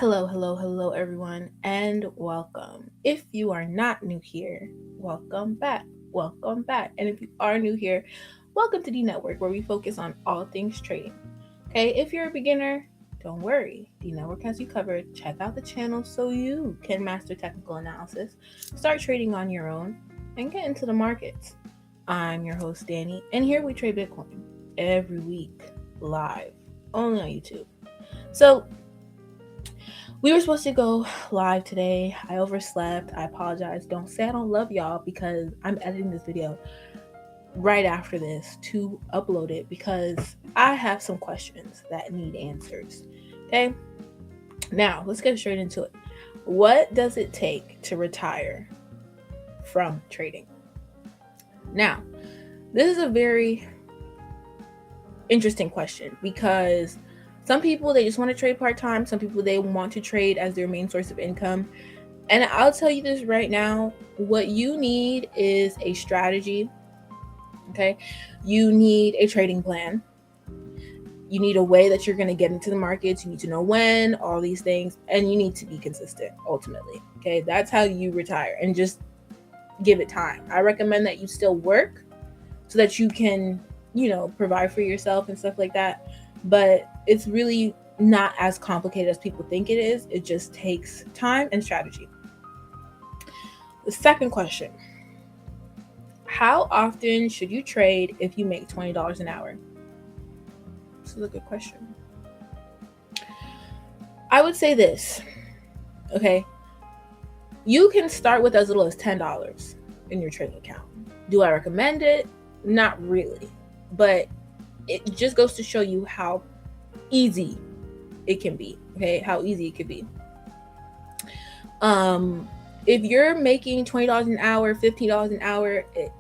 Hello, everyone, and welcome. If you are not new here, welcome back. Welcome back. And if you are new here, welcome to DNETWORK, where we focus on all things trading. Okay, if you're a beginner, don't worry. DNETWORK has you covered. Check out the channel so you can master technical analysis, start trading on your own, and get into the markets. I'm your host, Danny, and here we trade Bitcoin every week, live, only on YouTube. So, we were supposed to go live today. I overslept. I apologize. Don't say I don't love y'all because I'm editing this video right after this to upload it because I have some questions that need answers. Okay? Now, let's get straight into it. What does it take to retire from trading? Now, this is a very interesting question because some people, they just want to trade part-time. Some people, they want to trade as their main source of income. And I'll tell you this right now, what you need is a strategy, okay? You need a trading plan. You need a way that you're going to get into the markets. You need to know when, all these things, and you need to be consistent, ultimately, okay? That's how you retire, and just give it time. I recommend that you still work so that you can, provide for yourself and stuff like that. But it's really not as complicated as people think it is. It just takes time and strategy. The second question: how often should you trade if you make $20 an hour? This is a good question. I would say this, okay? You can start with as little as $10 in your trading account. Do I recommend it? Not really. But it just goes to show you how easy it can be, okay? How easy it could be. If you're making $20 an hour, $15 an hour, it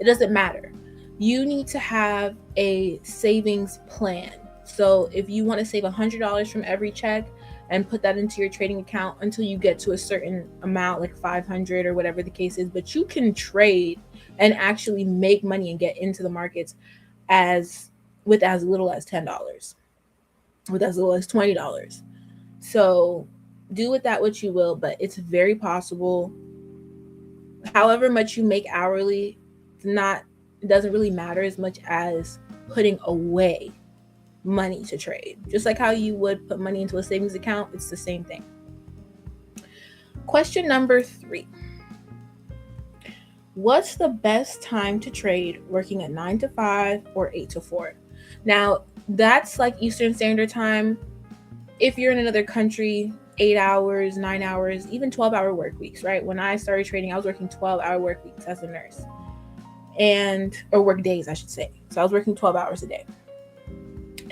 doesn't matter. You need to have a savings plan. So if you want to save $100 from every check and put that into your trading account until you get to a certain amount, like 500 or whatever the case is, but you can trade and actually make money and get into the markets with as little as $10, with as little as $20. So do with that what you will, but it's very possible. However much you make hourly, it doesn't really matter as much as putting away money to trade. Just like how you would put money into a savings account, it's the same thing. Question number 3. What's the best time to trade working at 9 to 5 or 8 to 4? Now, that's like Eastern Standard Time. If you're in another country, 8 hours, 9 hours, even 12-hour work weeks, right? When I started trading, I was working 12-hour work weeks as a nurse, or work days, I should say. So I was working 12 hours a day.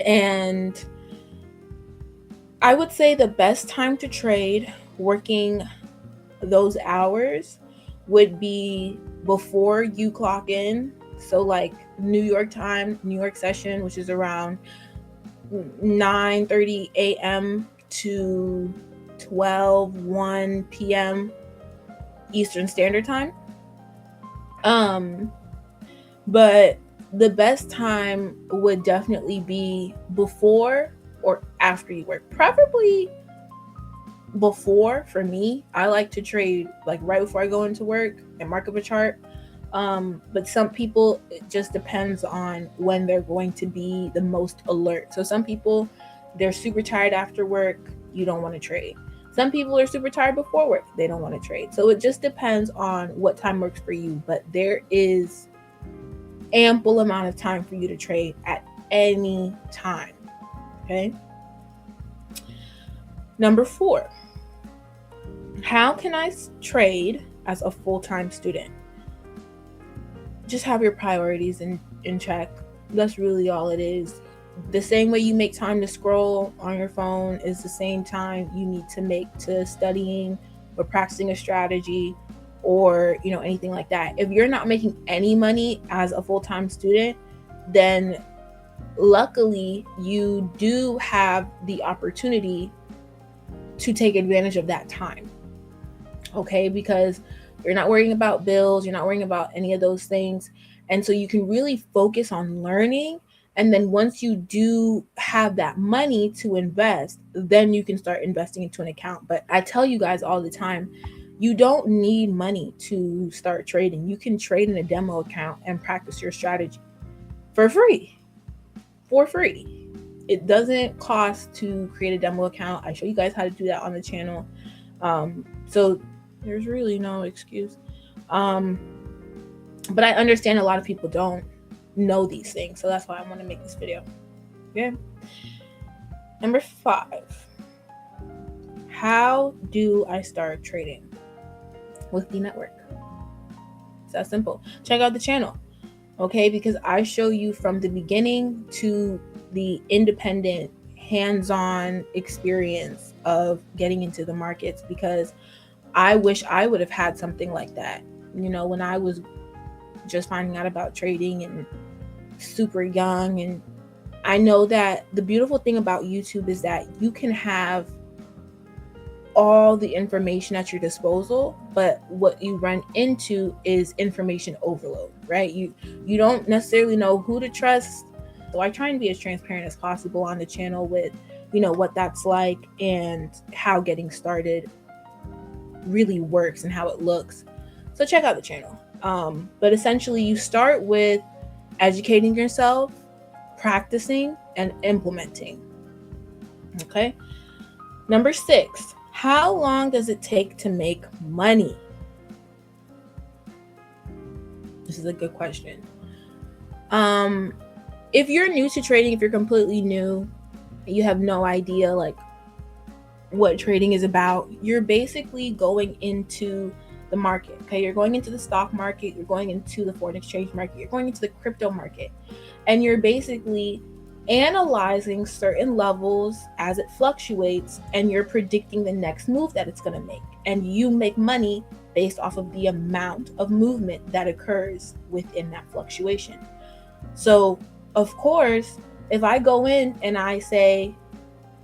And I would say the best time to trade working those hours would be before you clock in. So like New York time, New York session, which is around 9:30 a.m. to 1 p.m. Eastern Standard Time. But the best time would definitely be before or after you work. Preferably before. For me, I like to trade like right before I go into work and mark up a chart. But some people, it just depends on when they're going to be the most alert. So some people, they're super tired after work, you don't want to trade. Some people are super tired before work, they don't want to trade. So it just depends on what time works for you, but there is ample amount of time for you to trade at any time. Okay. Number 4, how can I trade as a full-time student? Just have your priorities in check. That's really all it is. The same way you make time to scroll on your phone is the same time you need to make to studying or practicing a strategy or anything like that. If you're not making any money as a full-time student, then luckily you do have the opportunity to take advantage of that time, okay? Because you're not worrying about bills, you're not worrying about any of those things, and so you can really focus on learning And then once you do have that money to invest, then you can start investing into an account. But I tell you guys all the time, you don't need money to start trading. You can trade in a demo account and practice your strategy for free. For free. It doesn't cost to create a demo account. I show you guys how to do that on the channel. So there's really no excuse. But I understand a lot of people don't know these things. So that's why I want to make this video. Okay. Number 5. How do I start trading with DNETWORK? It's that simple. Check out the channel. Okay, because I show you from the beginning to the independent, hands-on experience of getting into the markets, because I wish I would have had something like that, when I was just finding out about trading and super young. And I know that the beautiful thing about YouTube is that you can have all the information at your disposal, but what you run into is information overload, right? You don't necessarily know who to trust. So I try and be as transparent as possible on the channel with, what that's like and how getting started really works and how it looks. So check out the channel. But essentially you start with educating yourself, practicing, and implementing. Okay. Number 6, how long does it take to make money? This is a good question. If you're new to trading, if you're completely new, you have no idea like what trading is about, you're basically going into the market. Okay, you're going into the stock market, you're going into the foreign exchange market, you're going into the crypto market, and you're basically analyzing certain levels as it fluctuates, and you're predicting the next move that it's going to make, and you make money based off of the amount of movement that occurs within that fluctuation. So of course, if I go in and I say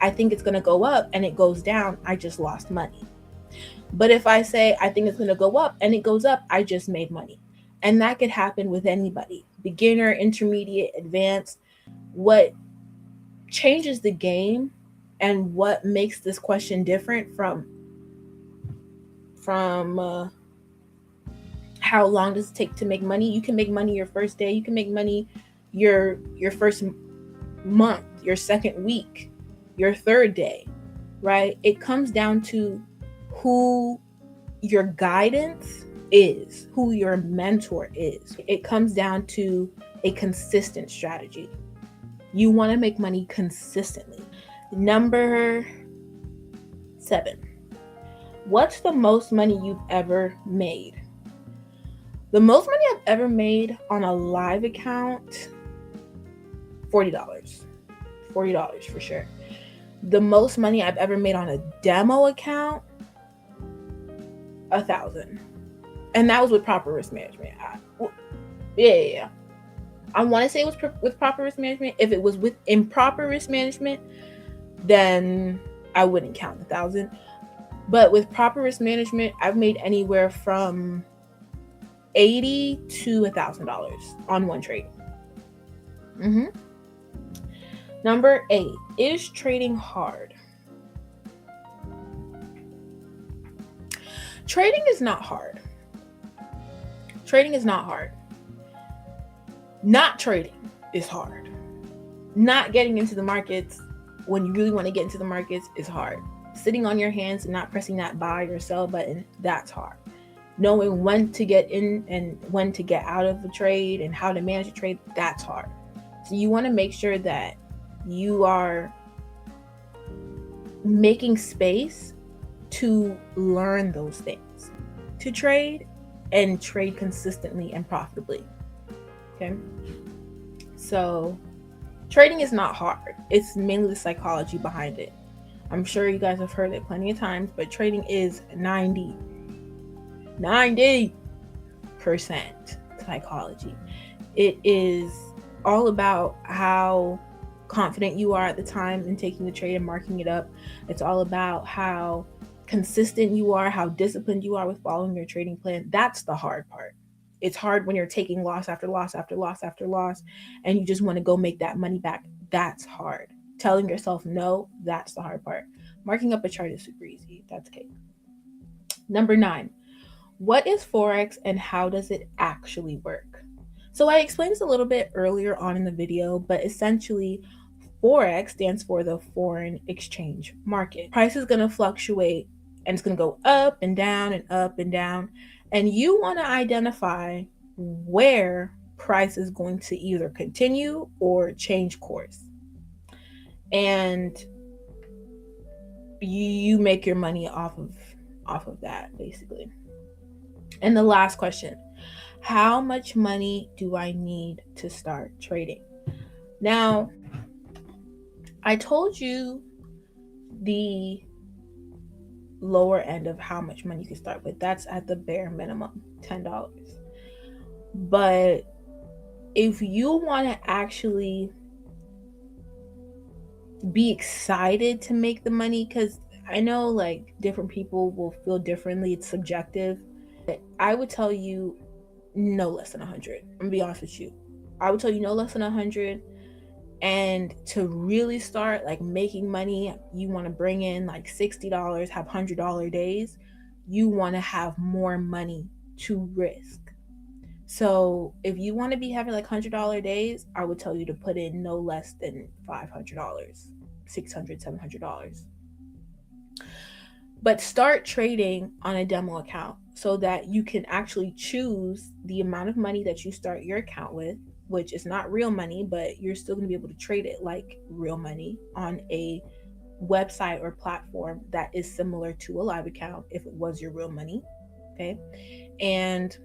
I think it's going to go up and it goes down, I just lost money. But if I say I think it's going to go up and it goes up, I just made money. And that could happen with anybody, beginner, intermediate, advanced. What changes the game and what makes this question different from how long does it take to make money? You can make money your first day. You can make money your first month, your second week, your third day, right? It comes down to who your guidance is, who your mentor is. It comes down to a consistent strategy. You want to make money consistently. Number 7, what's the most money you've ever made? The most money I've ever made on a live account, $40. $40 for sure. The most money I've ever made on a demo account, $1,000. And that was with proper risk management. Yeah. I want to say it was with proper risk management. If it was with improper risk management, then I wouldn't count the 1,000. But with proper risk management, I've made anywhere from $80 to $1,000 on one trade. Number 8, is trading hard? Trading is not hard. Trading is not hard. Not trading is hard. Not getting into the markets when you really want to get into the markets is hard. Sitting on your hands and not pressing that buy or sell button, that's hard. Knowing when to get in and when to get out of a trade and how to manage a trade, that's hard. So you want to make sure that you are making space to learn those things, to trade and trade consistently and profitably. Okay. So trading is not hard. It's mainly the psychology behind it. I'm sure you guys have heard it plenty of times, but trading is 90% psychology. It is all about how confident you are at the time in taking the trade and marking it up. It's all about how consistent you are, how disciplined you are with following your trading plan. That's the hard part. It's hard when you're taking loss after loss after loss after loss and you just want to go make that money back. That's hard. Telling yourself no, that's the hard part. Marking up a chart is super easy. That's cake. Number 9, what is Forex and how does it actually work? So I explained this a little bit earlier on in the video, but essentially Forex stands for the foreign exchange market. Price is going to fluctuate and it's going to go up and down and up and down. And you want to identify where price is going to either continue or change course. And you make your money off of that, basically. And the last question, how much money do I need to start trading? Now, I told you the lower end of how much money you can start with. That's at the bare minimum, $10. But if you want to actually be excited to make the money, because I know like different people will feel differently, it's subjective. But I would tell you no less than 100. I'm gonna be honest with you. I would tell you no less than 100. And to really start like making money, you want to bring in like $60, have $100 days. You want to have more money to risk. So if you want to be having like $100 days, I would tell you to put in no less than $500, $600, $700. But start trading on a demo account so that you can actually choose the amount of money that you start your account with, which is not real money, but you're still going to be able to trade it like real money on a website or platform that is similar to a live account if it was your real money. Okay. And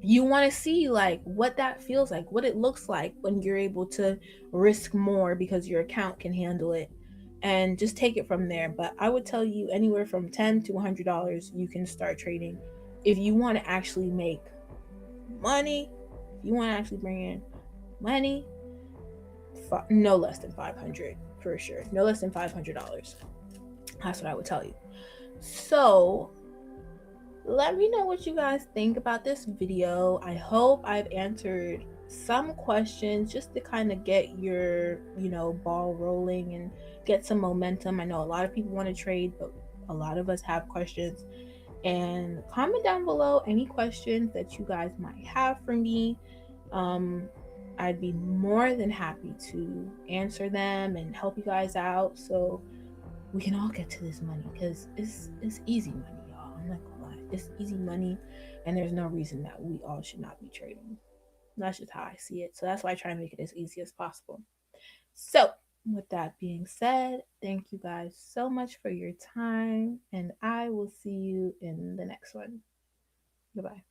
you want to see like what that feels like, what it looks like when you're able to risk more because your account can handle it, and just take it from there. But I would tell you anywhere from $10 to $100 you can start trading if you want to actually make money. If you want to actually bring in money, no less than 500 for sure. No less than $500. That's what I would tell you. So let me know what you guys think about this video. I hope I've answered some questions just to kind of get your, ball rolling and get some momentum. I know a lot of people want to trade, but a lot of us have questions. And comment down below any questions that you guys might have for me. I'd be more than happy to answer them and help you guys out so we can all get to this money, because it's easy money, y'all. I'm not gonna lie. It's easy money, and there's no reason that we all should not be trading. That's just how I see it. So that's why I try to make it as easy as possible. So with that being said, thank you guys so much for your time, and I will see you in the next one. Goodbye.